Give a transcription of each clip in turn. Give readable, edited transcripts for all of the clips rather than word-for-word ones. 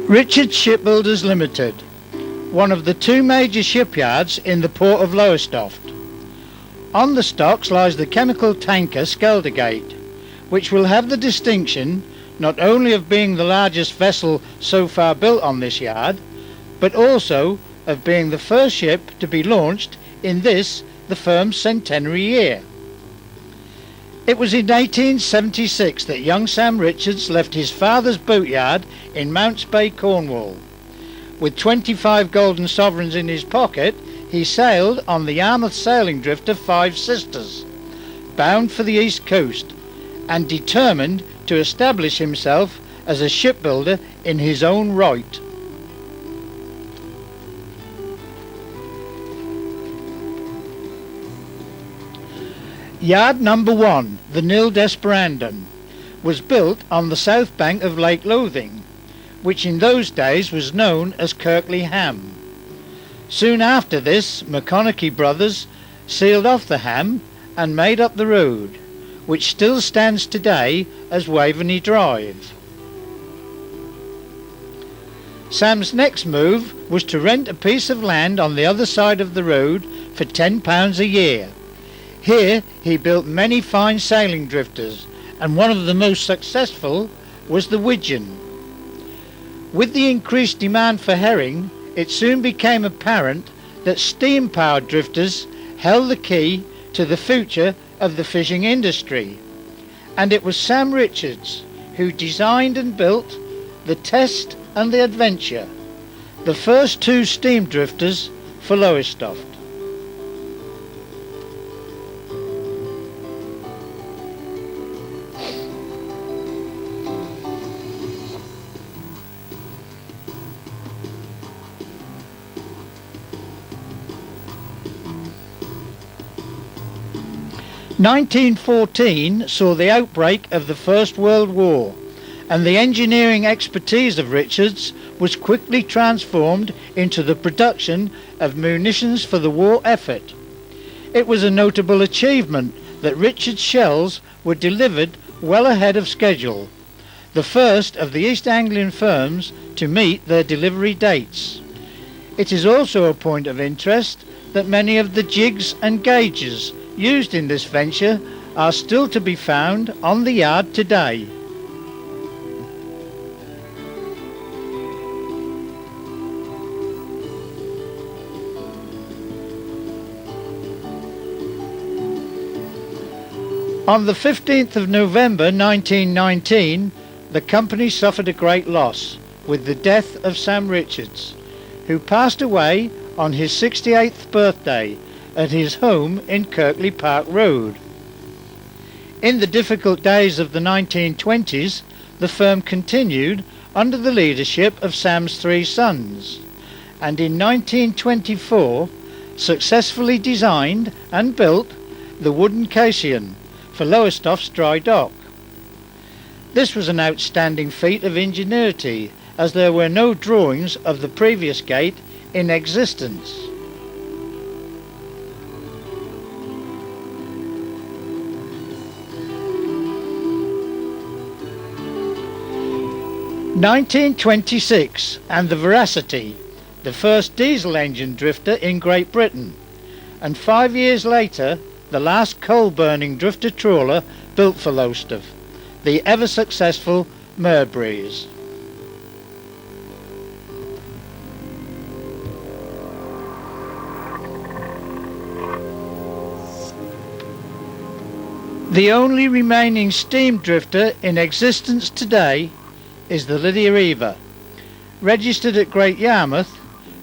Richards Shipbuilders Limited, one of the two major shipyards in the port of Lowestoft. On the stocks lies the chemical tanker Skeldergate, which will have the distinction not only of being the largest vessel so far built on this yard, but also of being the first ship to be launched in this, the firm's centenary year. It was in 1876 that young Sam Richards left his father's boatyard in Mounts Bay, Cornwall. With 25 golden sovereigns in his pocket, he sailed on the Yarmouth sailing drifter Five Sisters, bound for the east coast, and determined to establish himself as a shipbuilder in his own right. Yard number 1, the Nil Desperandum, was built on the south bank of Lake Lothing, which in those days was known as Kirkley Ham. Soon after this, McConaughey brothers sealed off the Ham and made up the road, which still stands today as Waveney Drive. Sam's next move was to rent a piece of land on the other side of the road for £10 a year. Here he built many fine sailing drifters, and one of the most successful was the Widgeon. With the increased demand for herring, it soon became apparent that steam-powered drifters held the key to the future of the fishing industry, and it was Sam Richards who designed and built the Test and the Adventure, the first two steam drifters for Lowestoft. 1914 saw the outbreak of the First World War, and the engineering expertise of Richards was quickly transformed into the production of munitions for the war effort. It was a notable achievement that Richards shells were delivered well ahead of schedule, the first of the East Anglian firms to meet their delivery dates. It is also a point of interest that many of the jigs and gauges used in this venture are still to be found on the yard today. On the 15th of November 1919, the company suffered a great loss with the death of Sam Richards, who passed away on his 68th birthday at his home in Kirkley Park Road. In the difficult days of the 1920s, the firm continued under the leadership of Sam's three sons, and in 1924 successfully designed and built the wooden caisson for Lowestoft's dry dock. This was an outstanding feat of ingenuity, as there were no drawings of the previous gate in existence. (1926) and the Veracity, the first diesel engine drifter in Great Britain, and 5 years later the last coal-burning drifter trawler built for Lowestoft, the ever-successful Merbreeze. The only remaining steam drifter in existence today is the Lydia Eva. Registered at Great Yarmouth,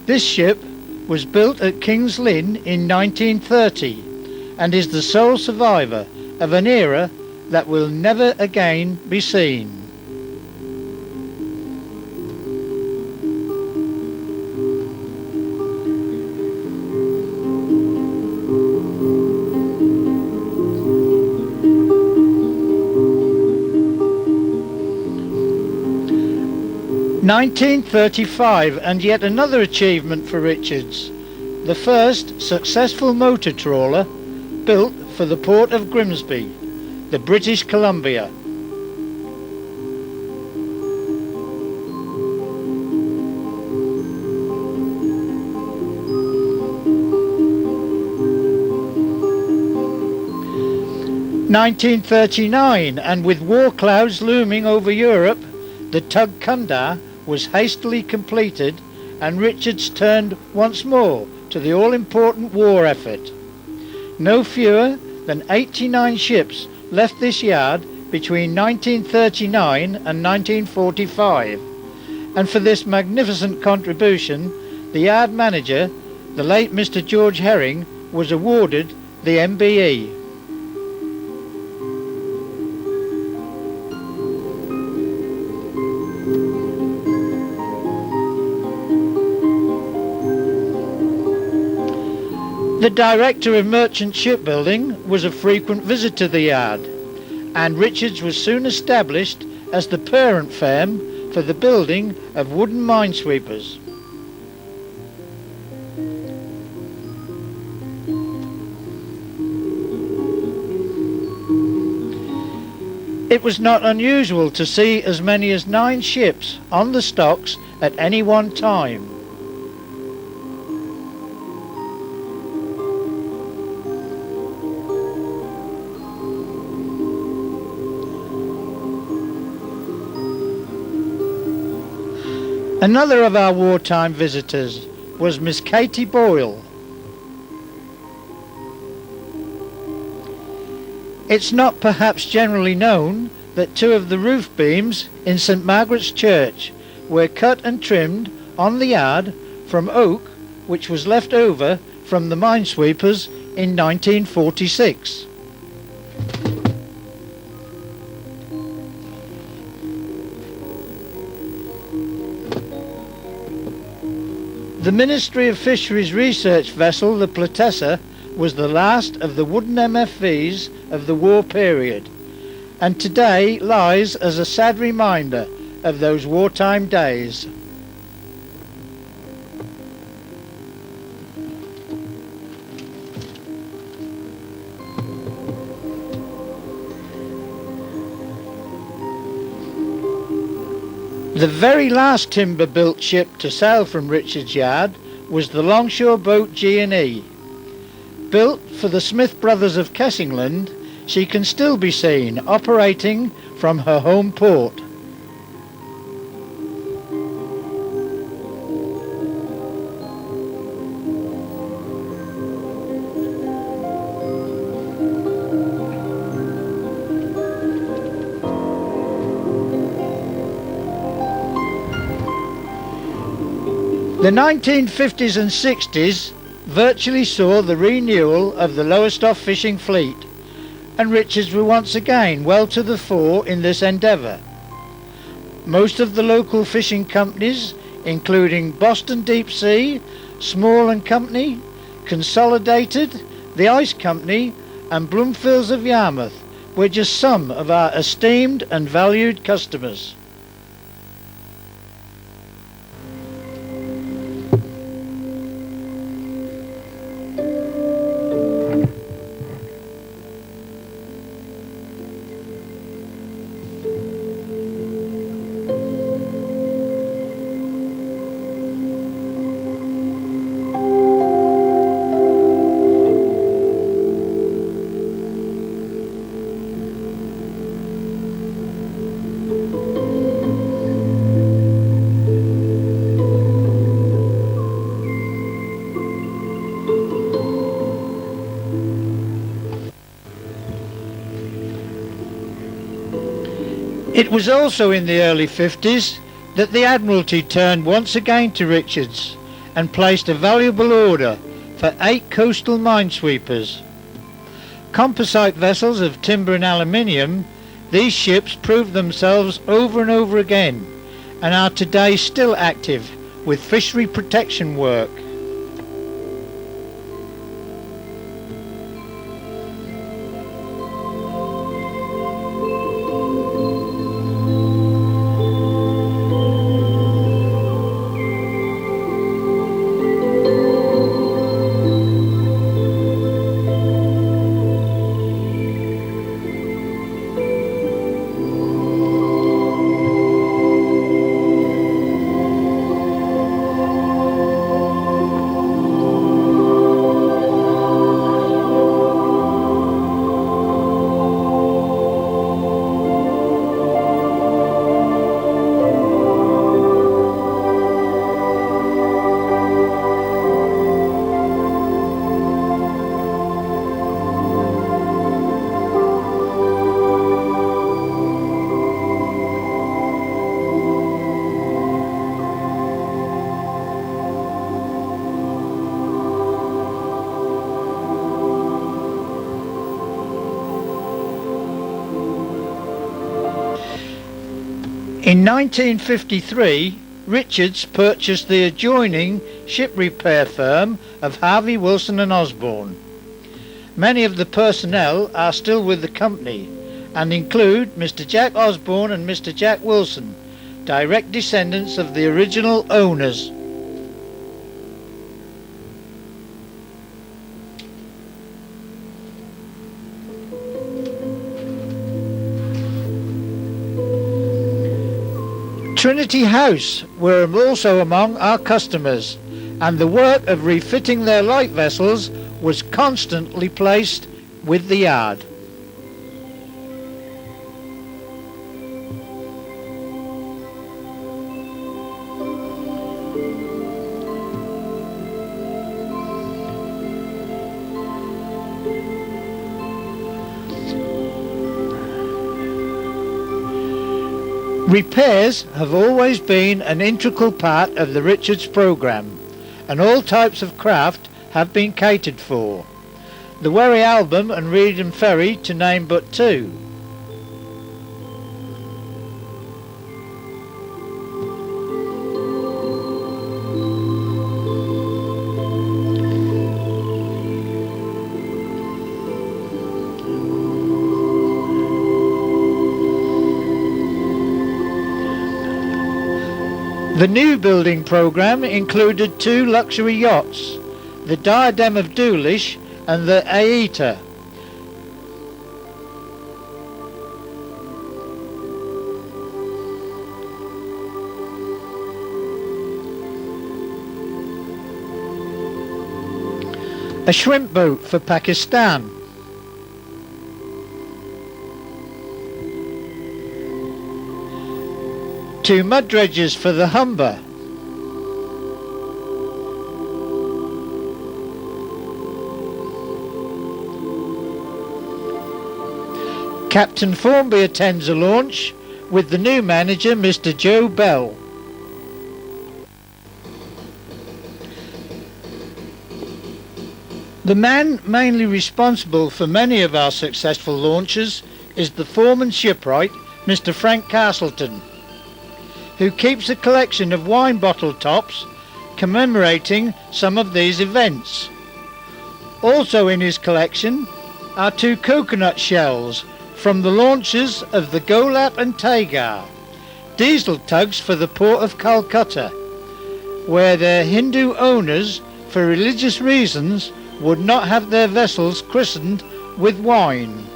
this ship was built at King's Lynn in 1930 and is the sole survivor of an era that will never again be seen. (1935) and yet another achievement for Richards, the first successful motor trawler built for the port of Grimsby, the British Columbia. 1939, and with war clouds looming over Europe, the tug Kundar was hastily completed and Richards turned once more to the all-important war effort. No fewer than 89 ships left this yard between 1939 and 1945, and for this magnificent contribution the yard manager, the late Mr. George Herring, was awarded the MBE. The director of merchant shipbuilding was a frequent visitor to the yard, and Richards was soon established as the parent firm for the building of wooden minesweepers. It was not unusual to see as many as 9 ships on the stocks at any one time. Another of our wartime visitors was Miss Katie Boyle. It's not perhaps generally known that 2 of the roof beams in St. Margaret's Church were cut and trimmed on the yard from oak which was left over from the minesweepers in 1946. The Ministry of Fisheries research vessel, the Platessa, was the last of the wooden MFVs of the war period, and today lies as a sad reminder of those wartime days. The very last timber-built ship to sail from Richards Yard was the longshore boat G&E. Built for the Smith brothers of Kessingland, she can still be seen operating from her home port. The 1950s and 60s virtually saw the renewal of the Lowestoft fishing fleet, and Richards were once again well to the fore in this endeavour. Most of the local fishing companies, including Boston Deep Sea, Small and Company, Consolidated, the Ice Company and Bloomfields of Yarmouth, were just some of our esteemed and valued customers. It was also in the early 50s that the Admiralty turned once again to Richards and placed a valuable order for 8 coastal minesweepers. Composite vessels of timber and aluminium, these ships proved themselves over and over again and are today still active with fishery protection work. In 1953, Richards purchased the adjoining ship repair firm of Harvey, Wilson and Osborne. Many of the personnel are still with the company and include Mr. Jack Osborne and Mr. Jack Wilson, direct descendants of the original owners. Trinity House were also among our customers, and the work of refitting their light vessels was constantly placed with the yard. Repairs have always been an integral part of the Richards programme, and all types of craft have been catered for. The Wherry Album and Reed and Ferry, to name but two. The new building programme included two luxury yachts, the Diadem of Doolish and the Aita. A shrimp boat for Pakistan. Two mud dredgers for the Humber. Captain Formby attends a launch with the new manager, Mr. Joe Bell. The man mainly responsible for many of our successful launches is the foreman shipwright, Mr. Frank Castleton, who keeps a collection of wine bottle tops commemorating some of these events. Also in his collection are two coconut shells from the launches of the Golap and Tagar, diesel tugs for the port of Calcutta, where their Hindu owners, for religious reasons, would not have their vessels christened with wine.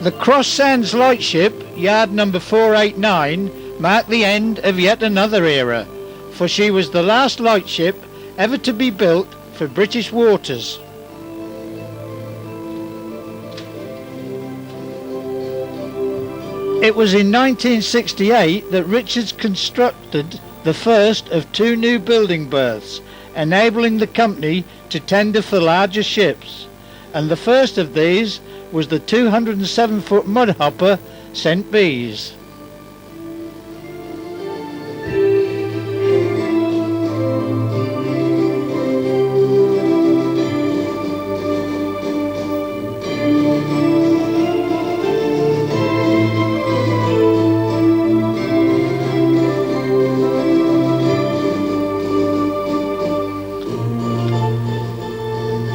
The Cross Sands lightship, yard number 489, marked the end of yet another era, for she was the last lightship ever to be built for British waters. It was in 1968 that Richards constructed the first of two new building berths, enabling the company to tender for larger ships, and the first of these was the 207-foot mudhopper St. Bees.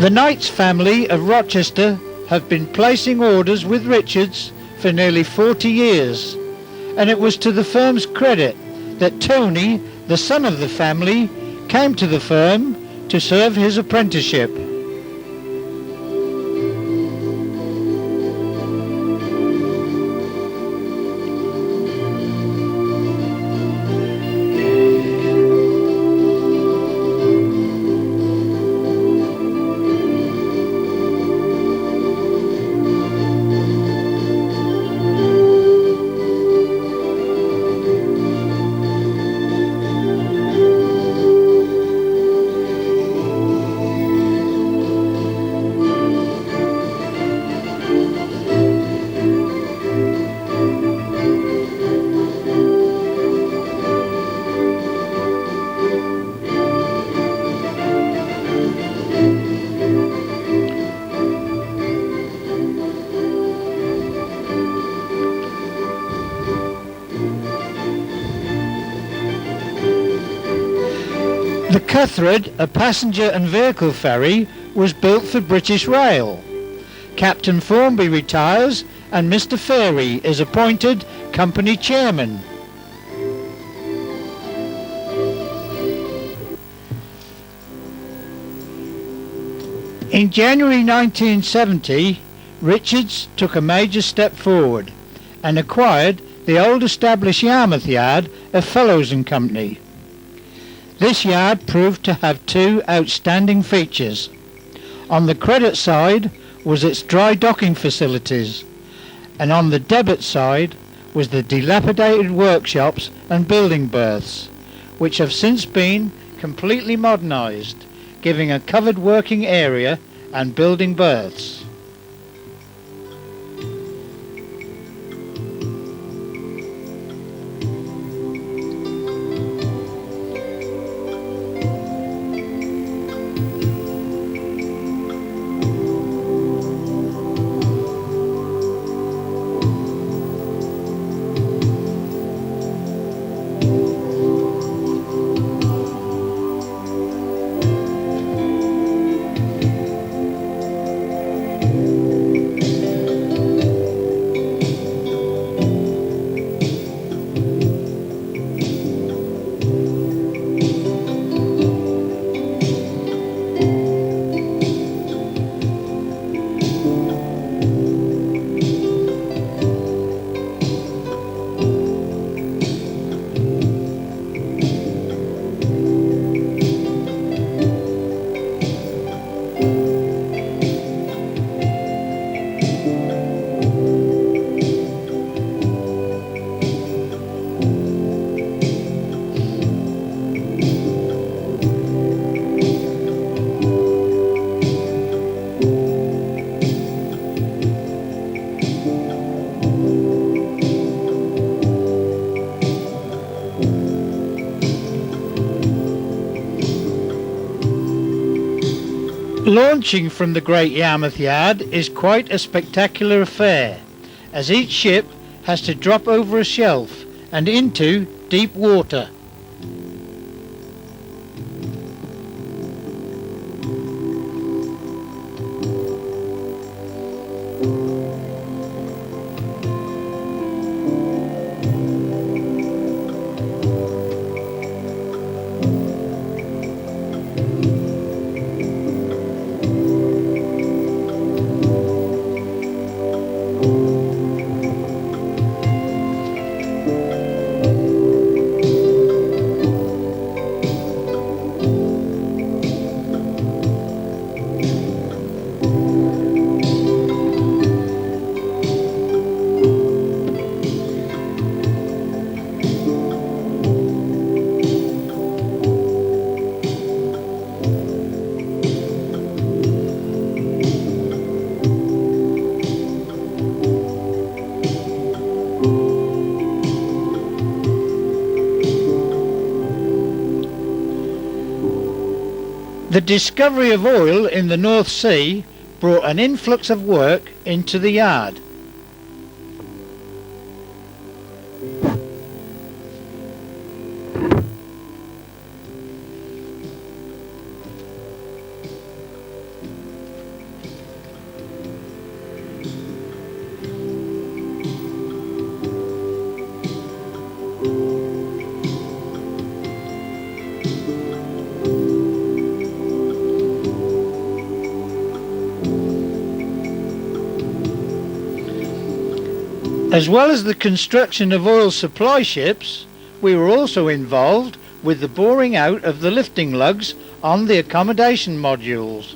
The Knights family of Rochester have been placing orders with Richards for nearly 40 years, and it was to the firm's credit that Tony, the son of the family, came to the firm to serve his apprenticeship. The Cuthred, a passenger and vehicle ferry, was built for British Rail. Captain Formby retires and Mr. Fairy is appointed company chairman. In January 1970, Richards took a major step forward and acquired the old established Yarmouth yard of Fellows and Company. This yard proved to have two outstanding features. On the credit side was its dry docking facilities, and on the debit side was the dilapidated workshops and building berths, which have since been completely modernised, giving a covered working area and building berths. Launching from the Great Yarmouth Yard is quite a spectacular affair, as each ship has to drop over a shelf and into deep water. The discovery of oil in the North Sea brought an influx of work into the yard. As well as the construction of oil supply ships, we were also involved with the boring out of the lifting lugs on the accommodation modules.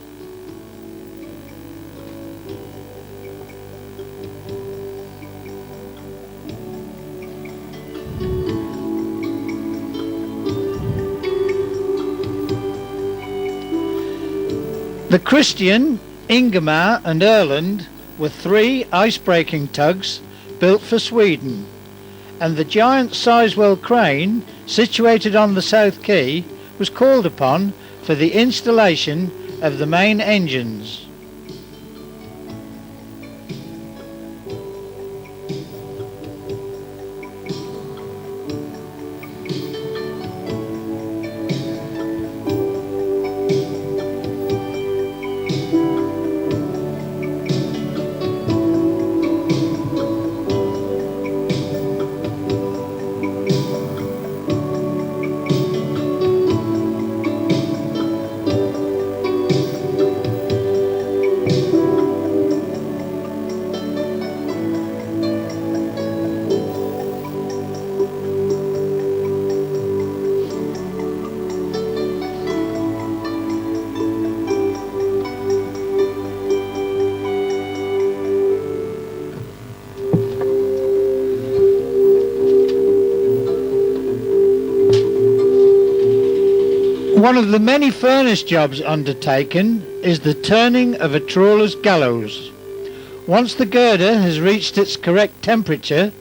The Christian, Ingemar and Erland were three ice-breaking tugs built for Sweden, and the giant Sizewell crane, situated on the South Quay, was called upon for the installation of the main engines. One of the many furnace jobs undertaken is the turning of a trawler's gallows. Once the girder has reached its correct temperature,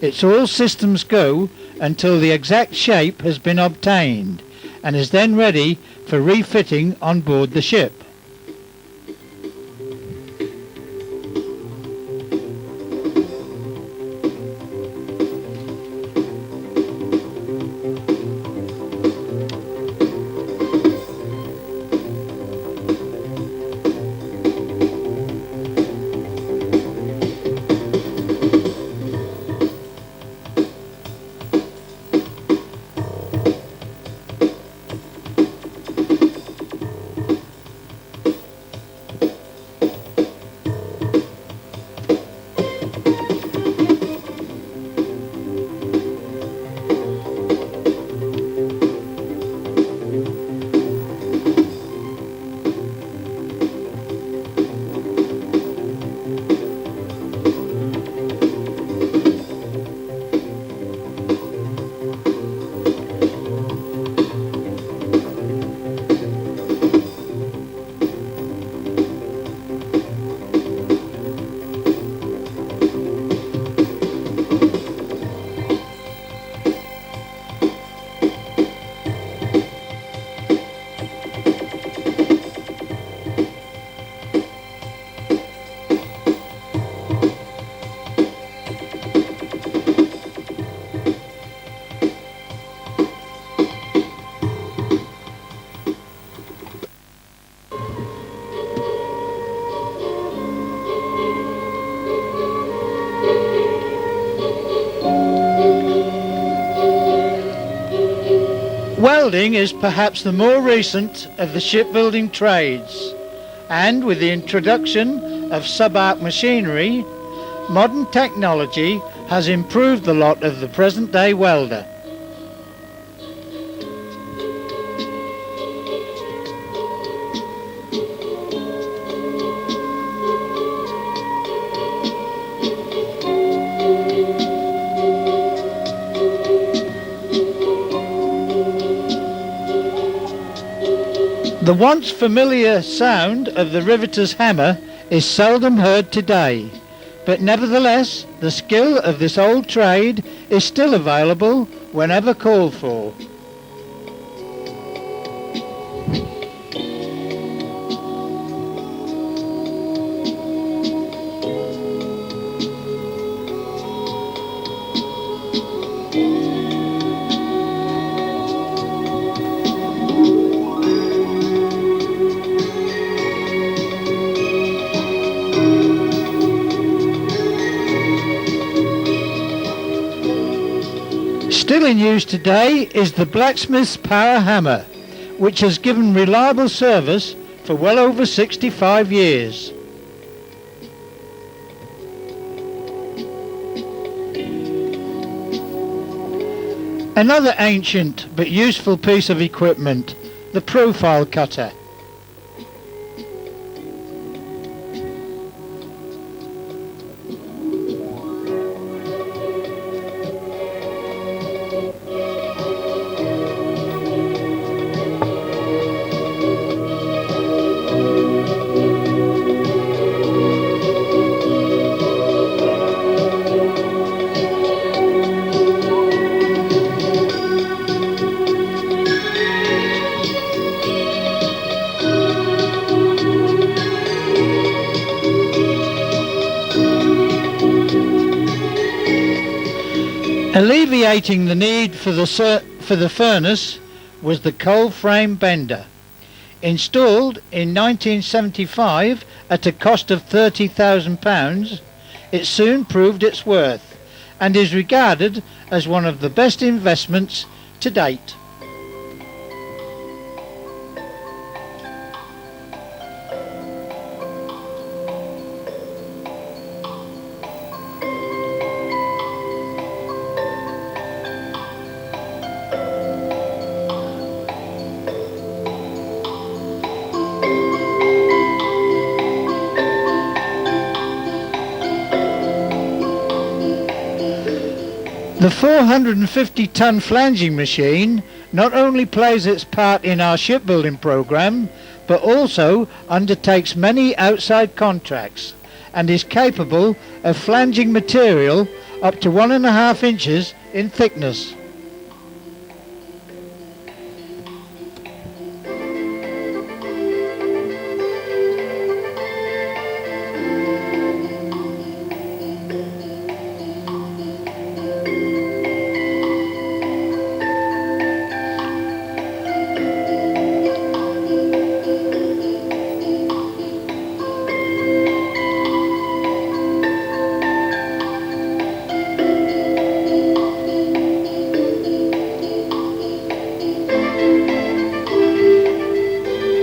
it's all systems go until the exact shape has been obtained and is then ready for refitting on board the ship. Welding is perhaps the more recent of the shipbuilding trades, and with the introduction of sub-arc machinery, modern technology has improved the lot of the present-day welder. The once familiar sound of the riveter's hammer is seldom heard today, but nevertheless the skill of this old trade is still available whenever called for. Still in use today is the blacksmith's power hammer, which has given reliable service for well over 65 years. Another ancient but useful piece of equipment, the profile cutter. Alleviating the need for the furnace was the coal frame bender. Installed in 1975 at a cost of £30,000, it soon proved its worth and is regarded as one of the best investments to date. The 450-ton flanging machine not only plays its part in our shipbuilding programme, but also undertakes many outside contracts and is capable of flanging material up to 1.5 inches in thickness.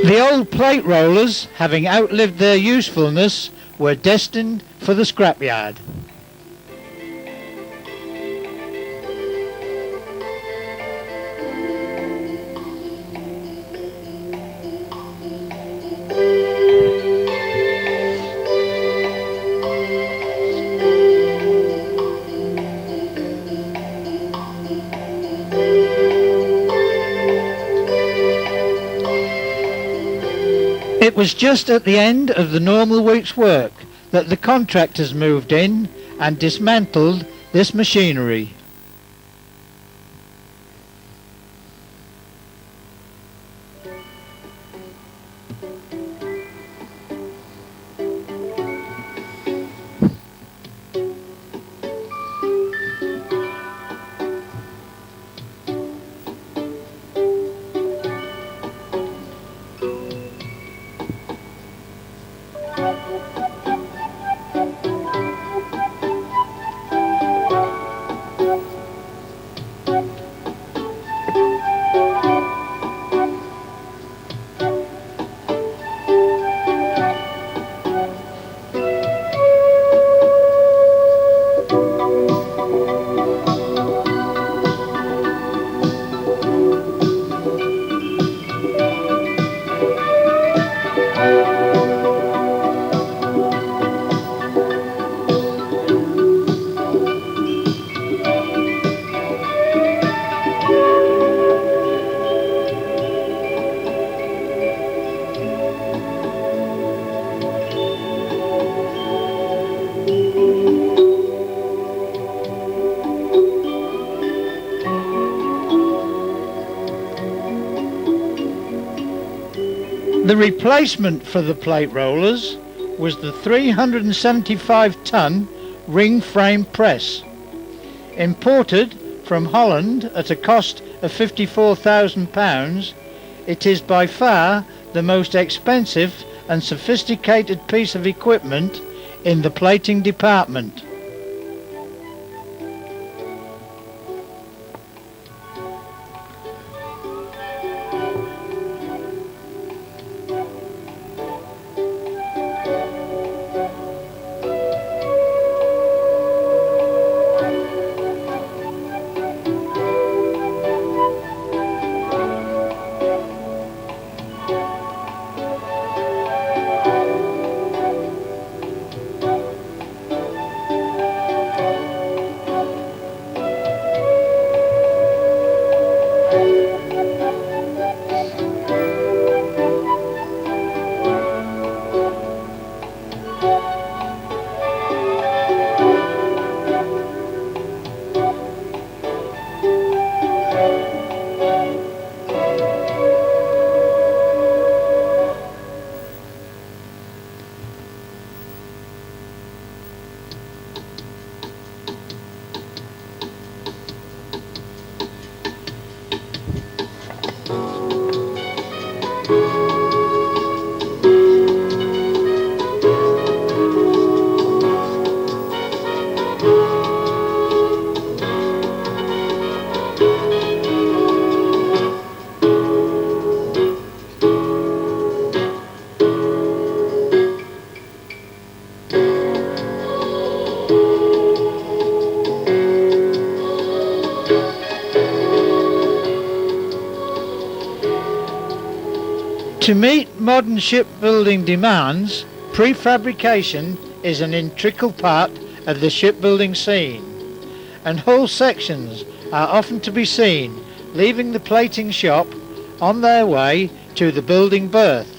The old plate rollers, having outlived their usefulness, were destined for the scrapyard. It was just at the end of the normal week's work that the contractors moved in and dismantled this machinery. The replacement for the plate rollers was the 375-ton ring frame press. Imported from Holland at a cost of £54,000, it is by far the most expensive and sophisticated piece of equipment in the plating department. To meet modern shipbuilding demands, prefabrication is an integral part of the shipbuilding scene, and whole sections are often to be seen leaving the plating shop on their way to the building berth.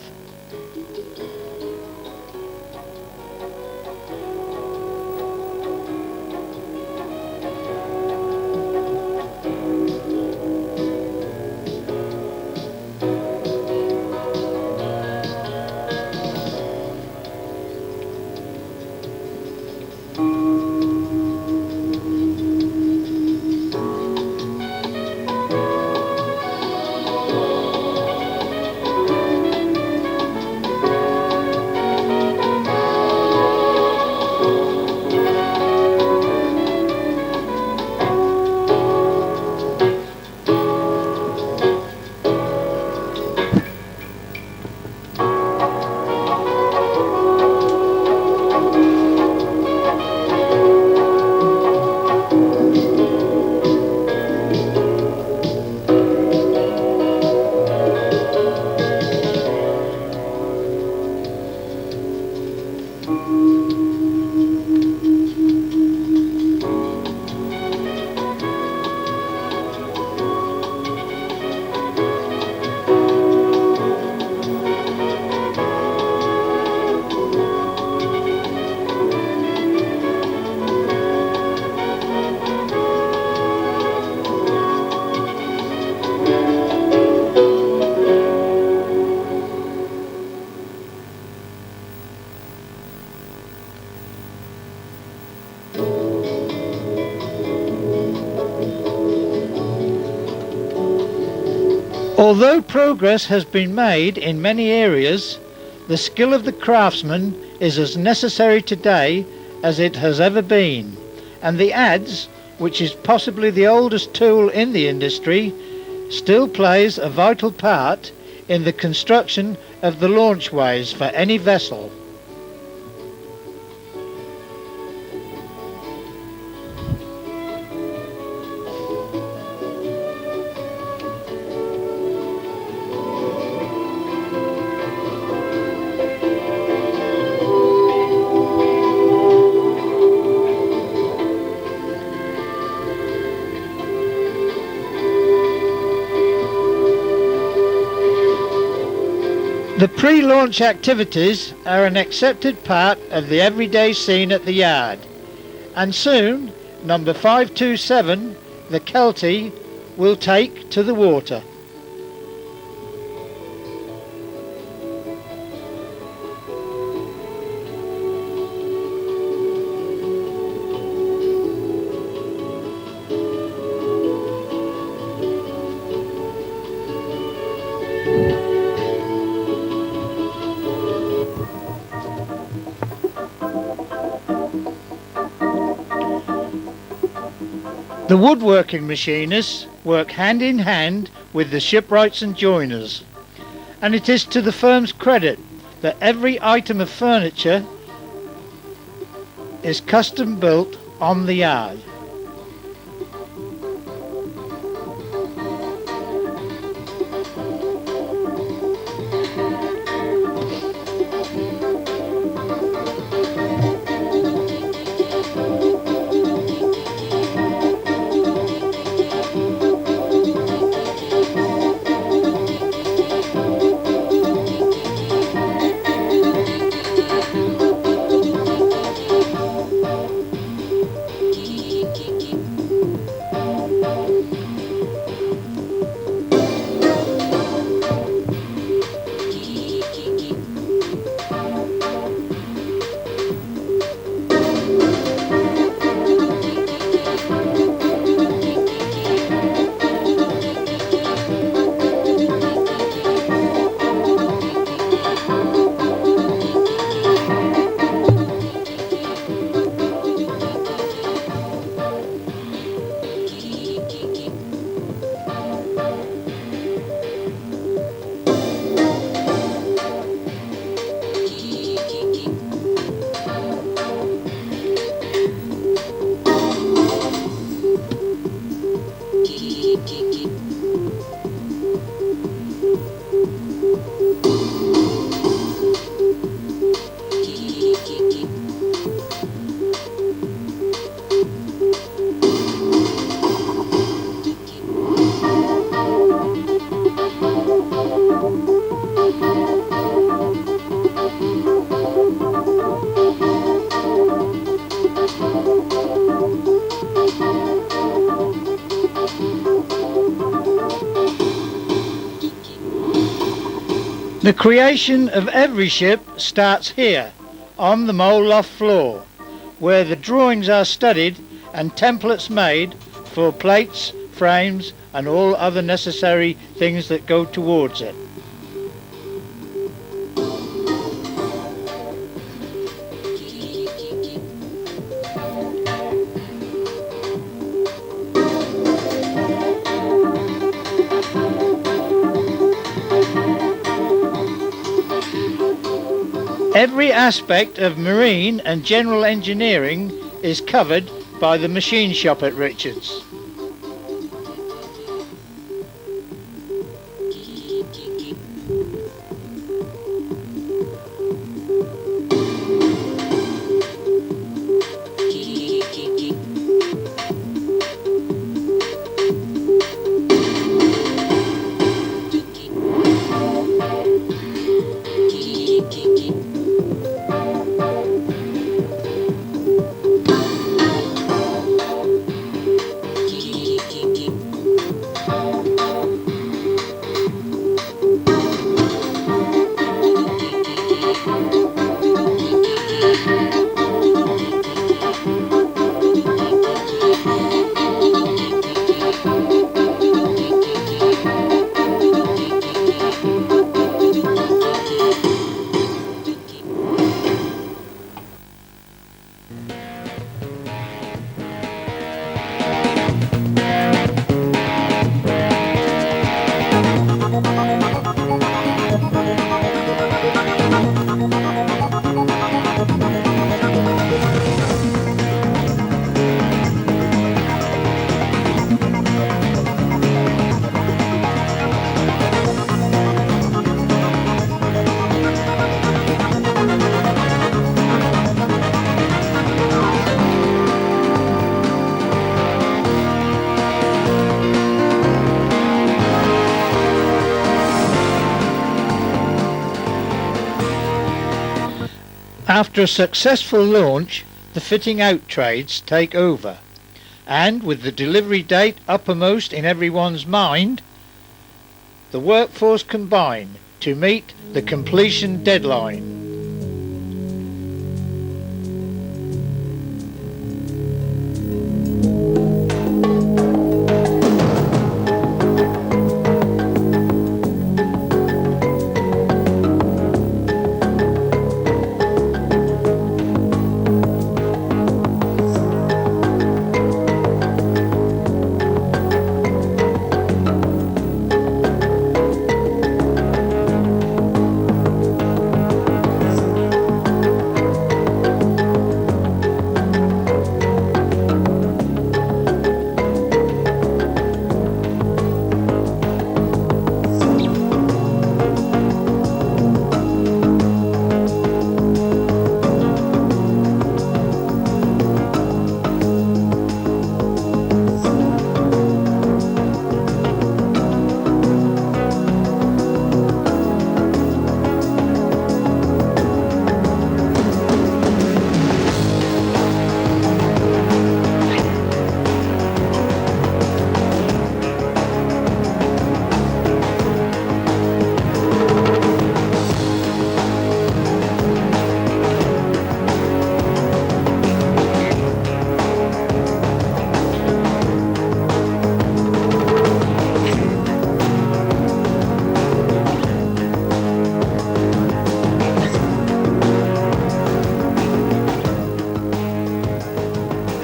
Although progress has been made in many areas, the skill of the craftsman is as necessary today as it has ever been, and the adze, which is possibly the oldest tool in the industry, still plays a vital part in the construction of the launchways for any vessel. The pre-launch activities are an accepted part of the everyday scene at the yard, and soon number 527, the Kelty, will take to the water. The woodworking machinists work hand in hand with the shipwrights and joiners, and it is to the firm's credit that every item of furniture is custom built on the yard. The creation of every ship starts here, on the mole loft floor, where the drawings are studied and templates made for plates, frames and all other necessary things that go towards it. Every aspect of marine and general engineering is covered by the machine shop at Richards. After a successful launch, the fitting out trades take over, and with the delivery date uppermost in everyone's mind, the workforce combine to meet the completion deadline.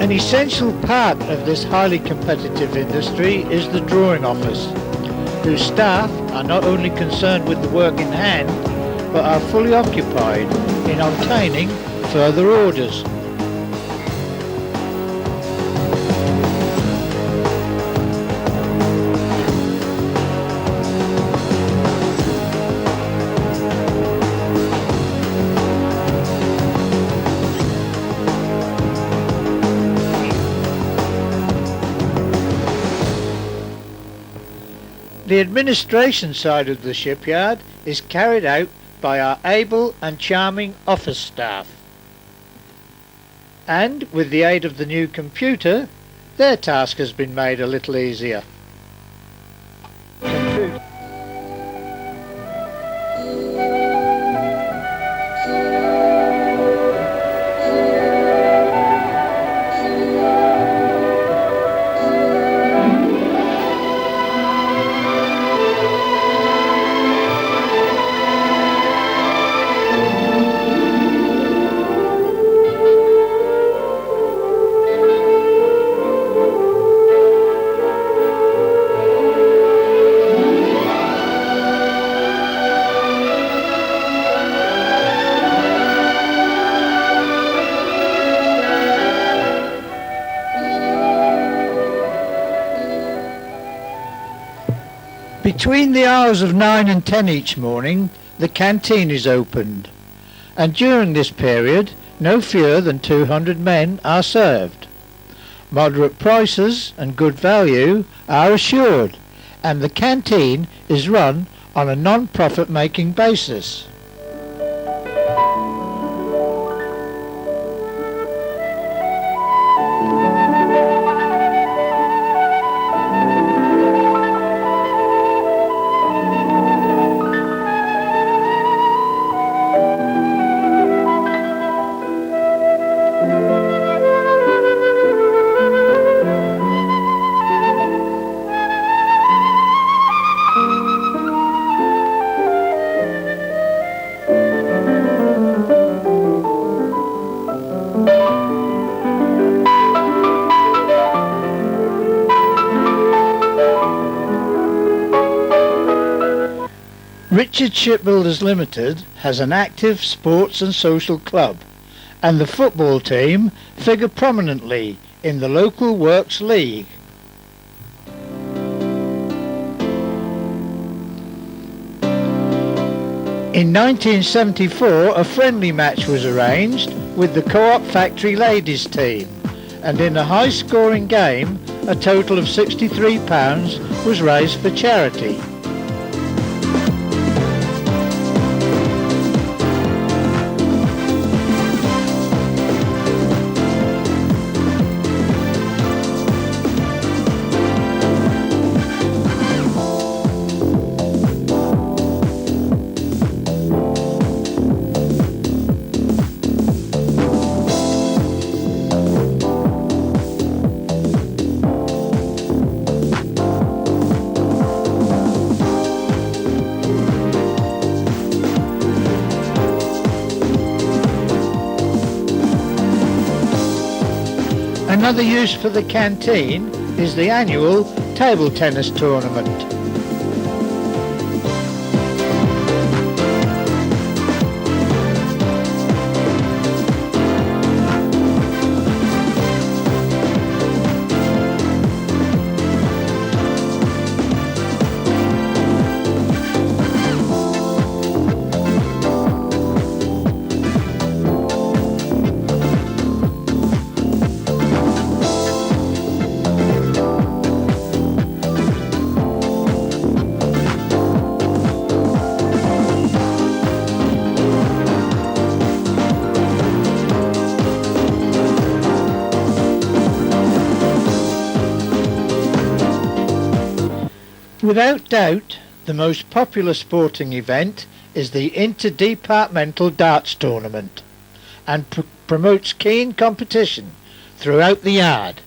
An essential part of this highly competitive industry is the drawing office, whose staff are not only concerned with the work in hand, but are fully occupied in obtaining further orders. The administration side of the shipyard is carried out by our able and charming office staff. And with the aid of the new computer, their task has been made a little easier. Between the hours of 9 and 10 each morning, the canteen is opened, and during this period, no fewer than 200 men are served. Moderate prices and good value are assured, and the canteen is run on a non-profit making basis. Richards Shipbuilders Limited has an active sports and social club, and the football team figure prominently in the local Works League. In 1974, a friendly match was arranged with the Co-op Factory ladies team, and in a high-scoring game, a total of £63 was raised for charity. Another use for the canteen is the annual table tennis tournament. Without doubt, the most popular sporting event is the Interdepartmental Darts Tournament, and promotes keen competition throughout the yard.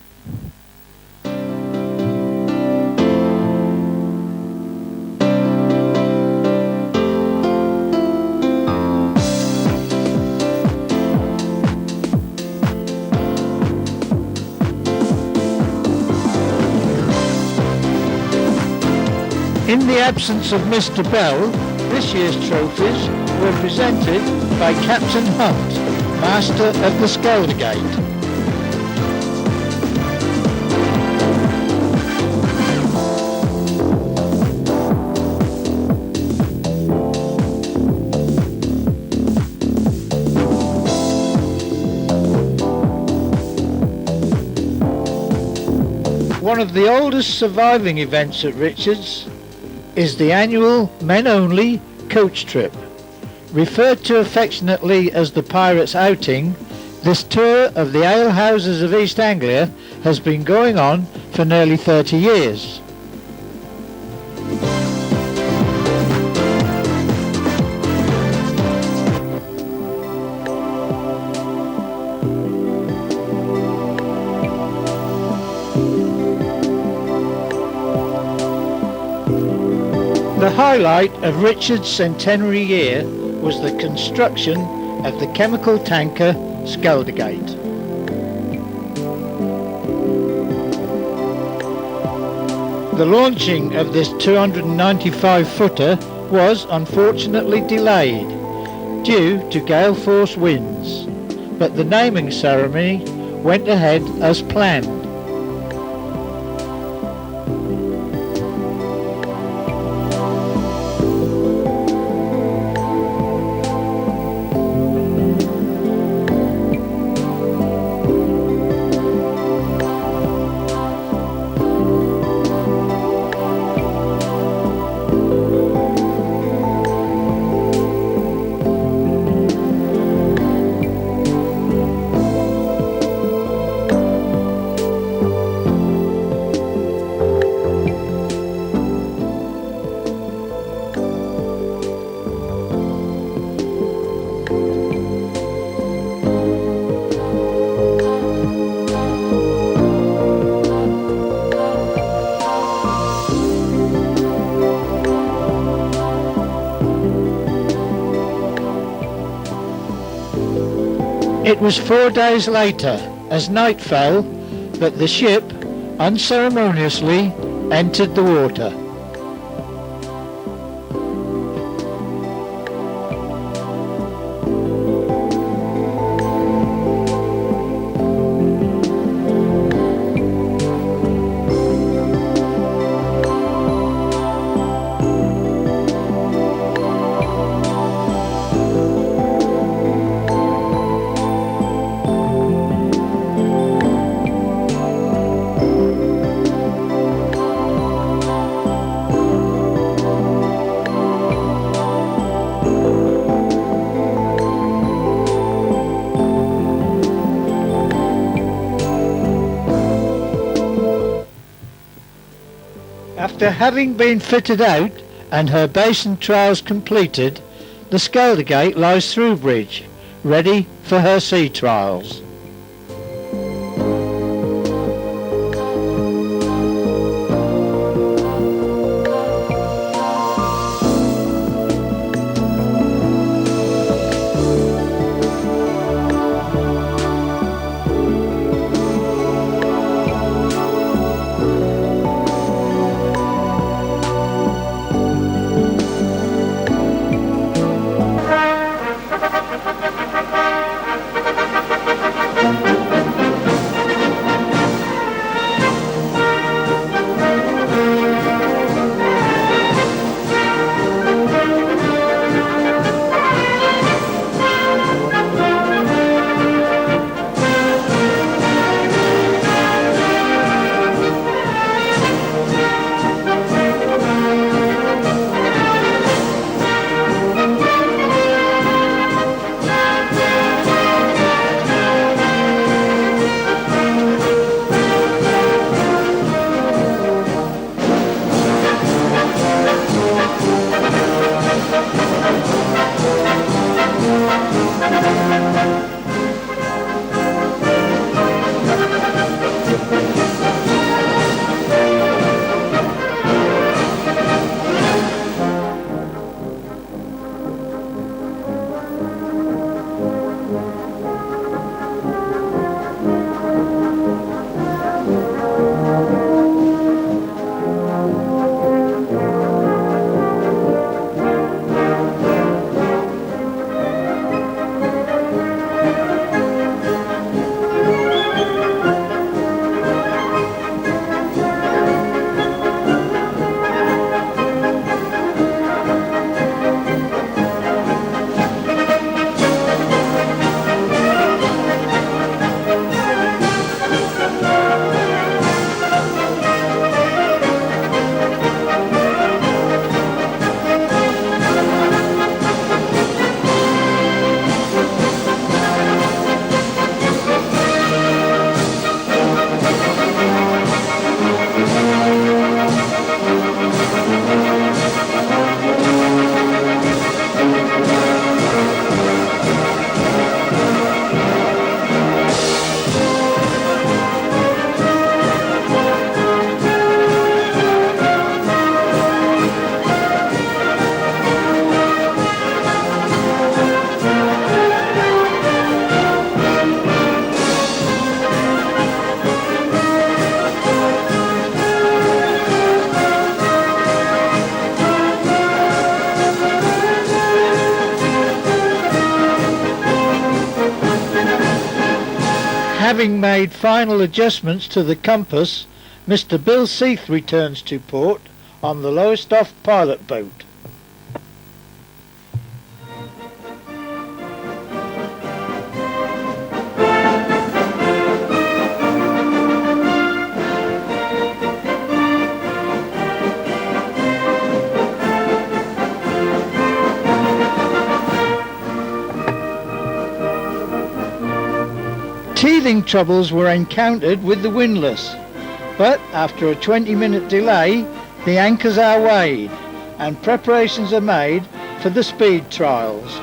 In the absence of Mr. Bell, this year's trophies were presented by Captain Hunt, Master of the Skeldergate. One of the oldest surviving events at Richards is the annual men-only coach trip. Referred to affectionately as the Pirates Outing, this tour of the alehouses of East Anglia has been going on for nearly 30 years. The highlight of Richards' centenary year was the construction of the chemical tanker Skeldergate. The launching of this 295-footer was unfortunately delayed due to gale force winds, but the naming ceremony went ahead as planned. It was 4 days later, as night fell, that the ship unceremoniously entered the water. After having been fitted out and her basin trials completed, the Skeldergate lies through bridge, ready for her sea trials. Having made final adjustments to the compass, Mr. Bill Seath returns to port on the Lowestoft pilot boat. Teething troubles were encountered with the windlass, but after a 20-minute delay, the anchors are weighed and preparations are made for the speed trials.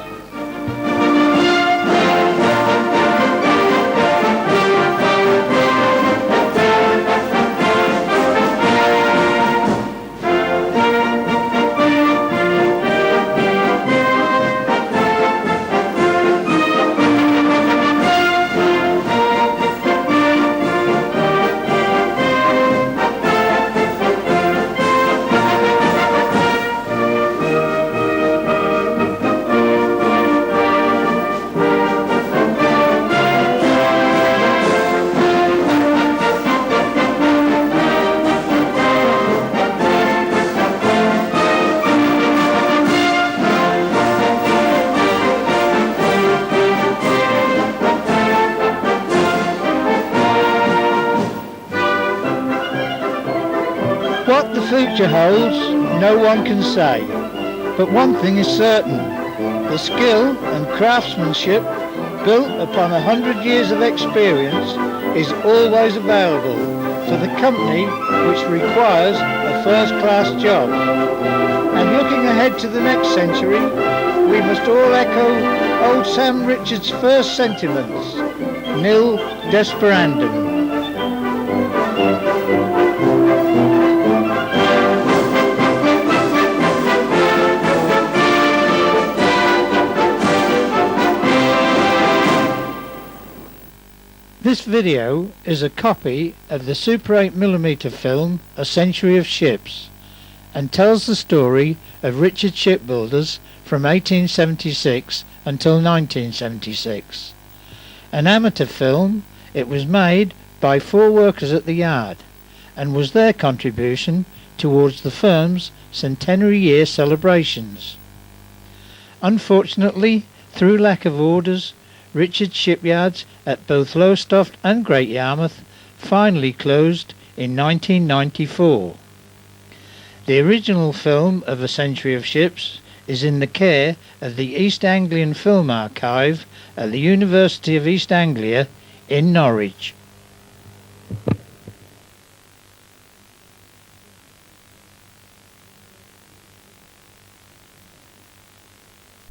future holds, no one can say. But one thing is certain, the skill and craftsmanship built upon 100 years of experience is always available for the company which requires a first-class job. And looking ahead to the next century, we must all echo old Sam Richards' first sentiments, nil desperandum. This video is a copy of the Super 8mm film A Century of Ships and tells the story of Richard Shipbuilders from 1876 until 1976. An amateur film, it was made by 4 workers at the yard and was their contribution towards the firm's centenary year celebrations. Unfortunately, through lack of orders, Richard's shipyards at both Lowestoft and Great Yarmouth finally closed in 1994. The original film of A Century of Ships is in the care of the East Anglian Film Archive at the University of East Anglia in Norwich.